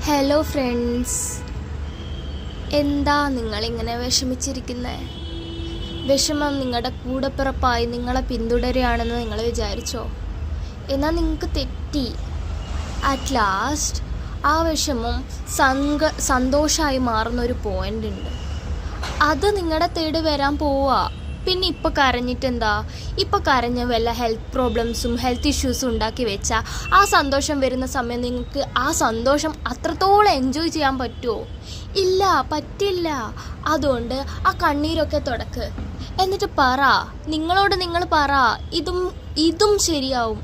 Hello friends, എന്താ നിങ്ങളിങ്ങനെ വിഷമിച്ചിരിക്കുന്നത്? വിഷമം നിങ്ങളുടെ കൂടപ്പിറപ്പായി നിങ്ങളെ പിന്തുടരുകയാണെന്ന് നിങ്ങൾ വിചാരിച്ചോ? എന്നാൽ നിങ്ങൾക്ക് തെറ്റി. അറ്റ് ലാസ്റ്റ് ആ വിഷമം സന്തോഷമായി മാറുന്നൊരു പോയിൻ്റ് ഉണ്ട്. അത് നിങ്ങളുടെ തേടി വരാൻ പോവുക. പിന്നെ ഇപ്പോൾ കരഞ്ഞിട്ടെന്താ? ഇപ്പോൾ കരഞ്ഞ വല്ല ഹെൽത്ത് പ്രോബ്ലംസും ഹെൽത്ത് ഇഷ്യൂസും ഉണ്ടാക്കി വെച്ചാൽ ആ സന്തോഷം വരുന്ന സമയം നിങ്ങൾക്ക് ആ സന്തോഷം അത്രത്തോളം എൻജോയ് ചെയ്യാൻ പറ്റുമോ? ഇല്ല, പറ്റില്ല. അതുകൊണ്ട് ആ കണ്ണീരൊക്കെ തുടക്ക്. എന്നിട്ട് നിങ്ങൾ പറ, ഇതും ശരിയാവും.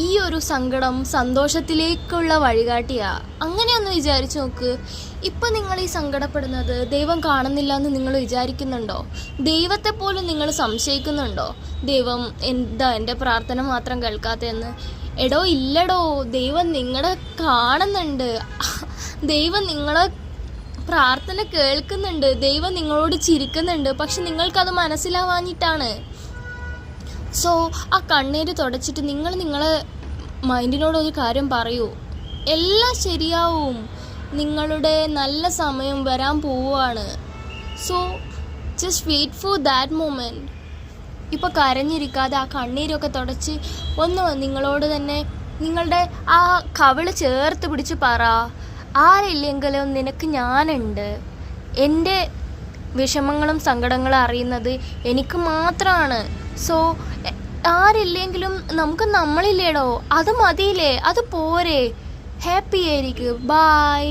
ഈ ഒരു സങ്കടം സന്തോഷത്തിലേക്കുള്ള വഴികാട്ടിയാ. അങ്ങനെയൊന്ന് വിചാരിച്ചു നോക്ക്. ഇപ്പം നിങ്ങൾ ഈ സങ്കടപ്പെടുന്നത് ദൈവം കാണുന്നില്ല എന്ന് നിങ്ങൾ വിചാരിക്കുന്നുണ്ടോ? ദൈവത്തെ പോലും നിങ്ങൾ സംശയിക്കുന്നുണ്ടോ? ദൈവം എന്താ എൻ്റെ പ്രാർത്ഥന മാത്രം കേൾക്കാത്തതെന്ന്? എടോ ഇല്ലടോ, ദൈവം നിങ്ങളെ കാണുന്നുണ്ട്. ദൈവം നിങ്ങളെ പ്രാർത്ഥന കേൾക്കുന്നുണ്ട്. ദൈവം നിങ്ങളോട് ചിരിക്കുന്നുണ്ട്. പക്ഷെ നിങ്ങൾക്കത് മനസ്സിലാവാഞ്ഞിട്ടാണ്. സോ ആ കണ്ണീര് തുടച്ചിട്ട് നിങ്ങളെ മൈൻഡിനോടൊരു കാര്യം പറയൂ. എല്ലാം ശരിയാവും. നിങ്ങളുടെ നല്ല സമയം വരാൻ പോവുകയാണ്. So just wait for that moment. ഇപ്പോൾ കരഞ്ഞിരിക്കാതെ ആ കണ്ണീരൊക്കെ തുടച്ച് ഒന്ന് നിങ്ങളോട് തന്നെ നിങ്ങളുടെ ആ കവിള് ചേർത്ത് പിടിച്ച് പറ, ആരില്ലെങ്കിലും നിനക്ക് ഞാനുണ്ട്. എൻ്റെ വിഷമങ്ങളും സങ്കടങ്ങളും അറിയുന്നത് എനിക്ക് മാത്രമാണ്. സോ ആരില്ലെങ്കിലും നമുക്ക് നമ്മളില്ലേടോ, അത് മതിയില്ലേ? അത് പോരെ? ഹാപ്പി ആയിരിക്കും. ബൈ.